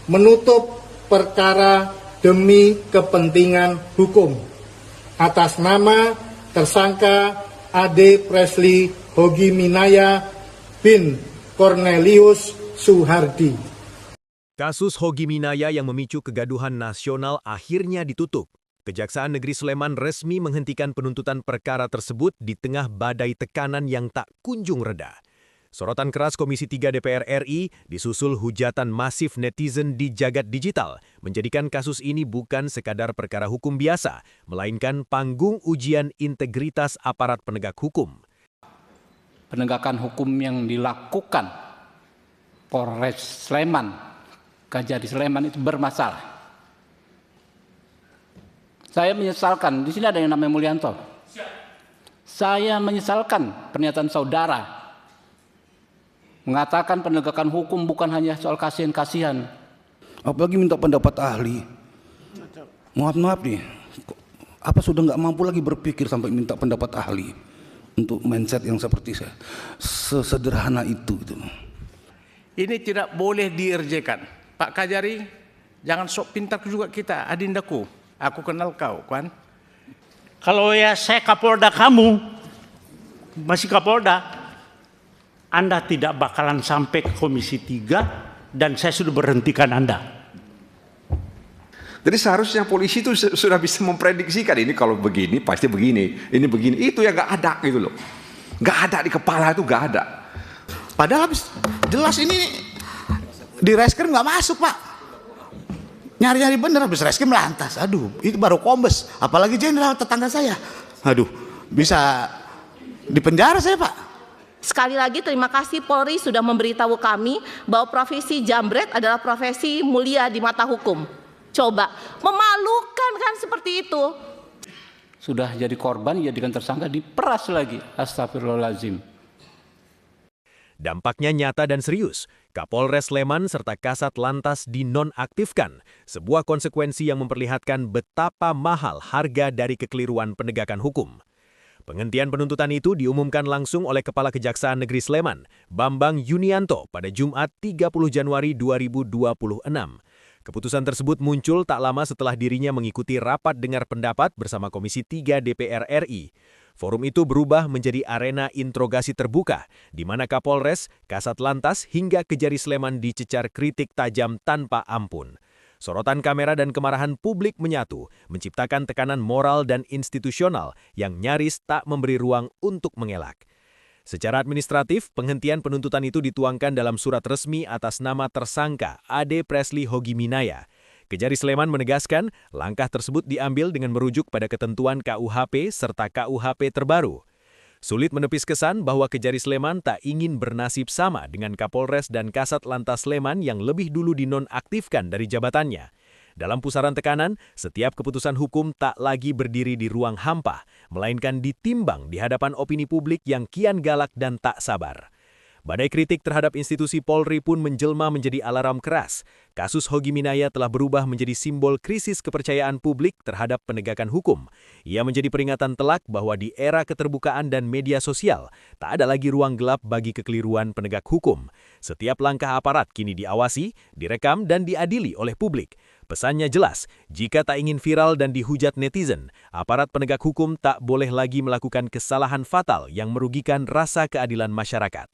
menutup perkara demi kepentingan hukum atas nama tersangka Ade Presley Hogi Minaya bin Cornelius Suhardi. Kasus Hogi Minaya yang memicu kegaduhan nasional akhirnya ditutup. Kejaksaan Negeri Sleman resmi menghentikan penuntutan perkara tersebut di tengah badai tekanan yang tak kunjung reda. Sorotan keras Komisi 3 DPR RI disusul hujatan masif netizen di jagat digital, menjadikan kasus ini bukan sekadar perkara hukum biasa, melainkan panggung ujian integritas aparat penegak hukum. Penegakan hukum yang dilakukan Polres Sleman, Kejari Sleman itu bermasalah. Saya menyesalkan, di sini ada yang namanya Mulyanto. Saya menyesalkan pernyataan saudara mengatakan penegakan hukum bukan hanya soal kasihan-kasihan. Apalagi minta pendapat ahli. Maaf nih, apa sudah nggak mampu lagi berpikir sampai minta pendapat ahli untuk mindset yang seperti saya, sesederhana itu. Ini tidak boleh dikerjakan. Pak Kajari, jangan sok pintar juga kita, adindaku. Aku kenal kau, kan? Kalau ya saya Kapolda kamu, masih Kapolda, Anda tidak bakalan sampai ke Komisi 3 dan saya sudah berhentikan Anda. Jadi seharusnya polisi itu sudah bisa memprediksikan ini kalau begini pasti begini, ini begini, itu ya nggak ada gitu loh, nggak ada di kepala itu nggak ada. Padahal habis jelas ini di reskrim nggak masuk Pak, nyari-nyari bener habis reskrim lantas, aduh itu baru kombes, apalagi jenderal tetangga saya, aduh bisa dipenjara saya Pak. Sekali lagi terima kasih Polri sudah memberitahu kami bahwa profesi jambret adalah profesi mulia di mata hukum. Coba, memalukan kan seperti itu. Sudah jadi korban, jadikan tersangka, diperas lagi. Astagfirullahaladzim. Dampaknya nyata dan serius. Kapolres Sleman serta Kasat Lantas dinonaktifkan, sebuah konsekuensi yang memperlihatkan betapa mahal harga dari kekeliruan penegakan hukum. Penghentian penuntutan itu diumumkan langsung oleh Kepala Kejaksaan Negeri Sleman, Bambang Yunianto, pada Jumat 30 Januari 2026. Keputusan tersebut muncul tak lama setelah dirinya mengikuti rapat dengar pendapat bersama Komisi 3 DPR RI. Forum itu berubah menjadi arena interogasi terbuka, di mana Kapolres, Kasat Lantas, hingga Kejari Sleman dicecar kritik tajam tanpa ampun. Sorotan kamera dan kemarahan publik menyatu, menciptakan tekanan moral dan institusional yang nyaris tak memberi ruang untuk mengelak. Secara administratif, penghentian penuntutan itu dituangkan dalam surat resmi atas nama tersangka Ade Presley Hogi Minaya. Kejari Sleman menegaskan, langkah tersebut diambil dengan merujuk pada ketentuan KUHP serta KUHP terbaru. Sulit menepis kesan bahwa Kejari Sleman tak ingin bernasib sama dengan Kapolres dan Kasat Lantas Sleman yang lebih dulu dinonaktifkan dari jabatannya. Dalam pusaran tekanan, setiap keputusan hukum tak lagi berdiri di ruang hampa, melainkan ditimbang di hadapan opini publik yang kian galak dan tak sabar. Badai kritik terhadap institusi Polri pun menjelma menjadi alarm keras. Kasus Hogi Minaya telah berubah menjadi simbol krisis kepercayaan publik terhadap penegakan hukum. Ia menjadi peringatan telak bahwa di era keterbukaan dan media sosial, tak ada lagi ruang gelap bagi kekeliruan penegak hukum. Setiap langkah aparat kini diawasi, direkam dan diadili oleh publik. Pesannya jelas, jika tak ingin viral dan dihujat netizen, aparat penegak hukum tak boleh lagi melakukan kesalahan fatal yang merugikan rasa keadilan masyarakat.